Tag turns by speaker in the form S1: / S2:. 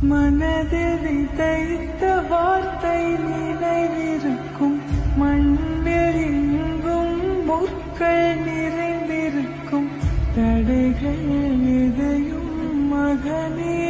S1: மனதில் விதைத்த வார்த்தை நினைவிருக்கும், மண்ணில் எங்கும் முற்கள் நிறைந்திருக்கும், தடைகள் எதையும் மகனே